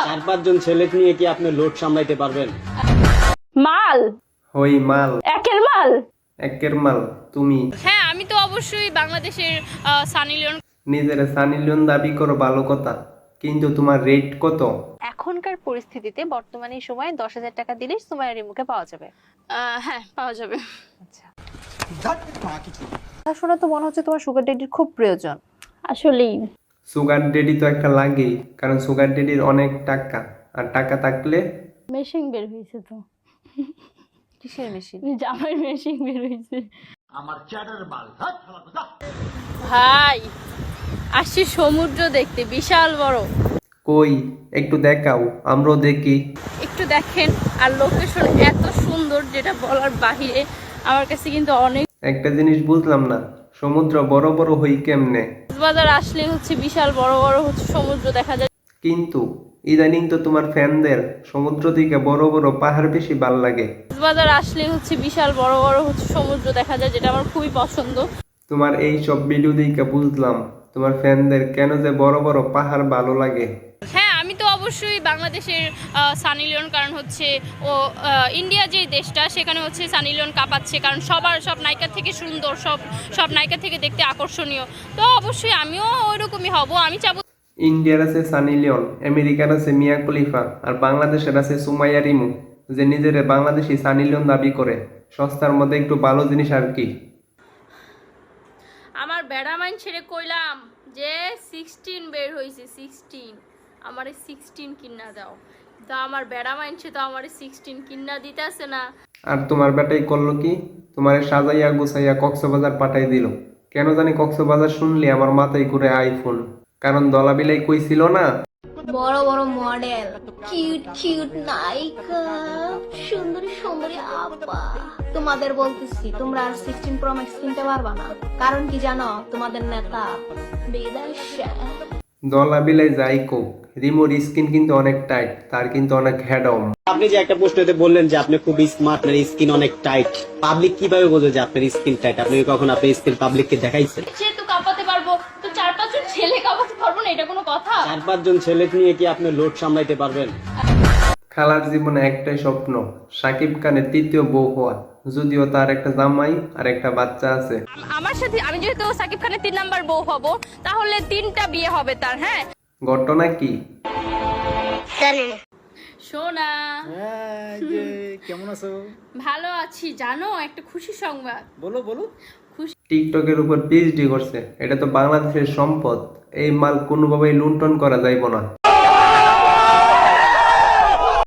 4-5 জন ছেলে নিয়ে কি আপনি লোড সামলাইতে পারবেন? মাল হই মাল, একের মাল। একের মাল তুমি। হ্যাঁ, আমি তো অবশ্যই বাংলাদেশের সানি লিওন। নিজের সানি লিওন দাবি করো ভালো কথা, কিন্তু তোমার রেট কত? এখনকার পরিস্থিতিতে বর্তমানে এই সময় 10,000 টাকা দিলে সুমাইয়ার রিমুকে পাওয়া যাবে। হ্যাঁ, পাওয়া যাবে। আচ্ছা, শোনা তো মনে হচ্ছে তোমার সুগার ড্যাডির খুব প্রয়োজন। আসলেই সুগার ডেডি তো একটা লাগেই, কারণ সুগার ডেডির অনেক টাকা, আর টাকা থাকলে মেশিন বের হয়েছে তো, কিসের মেশিন? জামাই মেশিন বের হয়েছে। ভাই, আসছি সমুদ্র দেখতে, বিশাল বড়। কই একটু দেখাও, আমরাও দেখি। একটু দেখেন, আর লোকেশন এত সুন্দর যেটা বলার বাহিরে। আমার কাছে কিন্তু অনেক। একটা জিনিস বুঝলাম না, সমুদ্র বড় বড় হই কেমনে? কক্সবাজার আসলে হচ্ছে বিশাল বড় বড় হচ্ছে সমুদ্র দেখা যায়। কিন্তু ইদানিং তো তোমার ফ্যানদের সমুদ্র থেকে বড় বড় পাহাড় বেশি ভাল লাগে। কক্সবাজার আসলে হচ্ছে বিশাল বড় বড় হচ্ছে সমুদ্র দেখা যায়, যেটা আমার খুবই পছন্দ। তোমার এই সব ভিডিও দেখে বুঝলাম তোমার ফ্যানদের কেন যে বড় বড় পাহাড় ভালো লাগে। হ্যাঁ, আমি তো অবশ্যই বাংলাদেশের সানি লিওন, কারণ হচ্ছে ও ইন্ডিয়া যে দেশটা সেখানে হচ্ছে সানি লিওন কাঁপাচ্ছে, কারণ সব নায়িকা থেকে সুন্দর, সব নায়িকা থেকে দেখতে আকর্ষণীয়। তো অবশ্যই আমিও ওইরকমই হব। আমি চাবো ইন্ডিয়ার আছে সানি লিওন, আমেরিকার আছে মিয়া খলিফা, আর বাংলাদেশের আছে সুমাইয়া রিমু, যে নিজের বাংলাদেশি সানি লিওন দাবি করে। সস্তার মধ্যে একটু ভালো জিনিস আর কি। আমার বেড়া মাইন ছেড়ে কইলাম যে 16 বের হয়েছে, 16 আমারে 16 কিনা দাও। তো আমার বেড়া মাইনছে তো আমারে 16 কিনা দিতেছে না। আর তোমার বেটাই করলো কি, তোমারে সাজাইয়া গুছাইয়া কক্সবাজার পাঠাই দিল। কেন জানি কক্সবাজার শুনলে আমার মাথায় ঘুরে আইফোন, কারণ দলাবিলাই কইছিল না বড় বড় মডেল, কিউট কিউট নায়িকা, সুন্দরী সুন্দরী আপা। তোমাদের বলতেছি তোমরা আর 16 প্রো ম্যাক্স কিনতে পারবা না। কারণ কি জানো? তোমাদের নেতা বিদেশে। দলাবিলাই যাই কোক, রিমোর স্কিন কিন্তু অনেক টাইট, তার কিন্তু অনেক হেডম। আপনি যে একটা প্রশ্নতে বললেন যে আপনি খুব স্মার্ট, আপনার স্কিন অনেক টাইট, পাবলিক কিভাবে বোঝে যে আপনার স্কিন টাইট? আপনি কি কখন আপনার স্কিন পাবলিককে দেখাইছেন? যেহেতু কাঁপাতে পারবো, তো 4-5 জন ছেলে কাঁপাতে পারবো না, এটা কোনো কথা? 4-5 জন ছেলে নিয়ে কি আপনি লোড সামলাইতে পারবেন? খালার জীবনে একটাই স্বপ্ন, সাকিব খানের তৃতীয় বউ হওয়া, যদিও তার একটা জামাই আর একটা বাচ্চা আছে। আমার সাথে আমি যেহেতু সাকিব খানের 3 নাম্বার বউ হব, তাহলে 3টা বিয়ে হবে তার। হ্যাঁ, ঘটনা কি? সোনা কেমন আছো? ভালো আছি। জানো একটা খুশি সংবাদ? বলো বলো। টিকটকের উপর পিএইচডি করছে, এটা তো বাংলাদেশের সম্পদ, এই মাল কোনোভাবেই লুণ্ঠন করা যাইব না।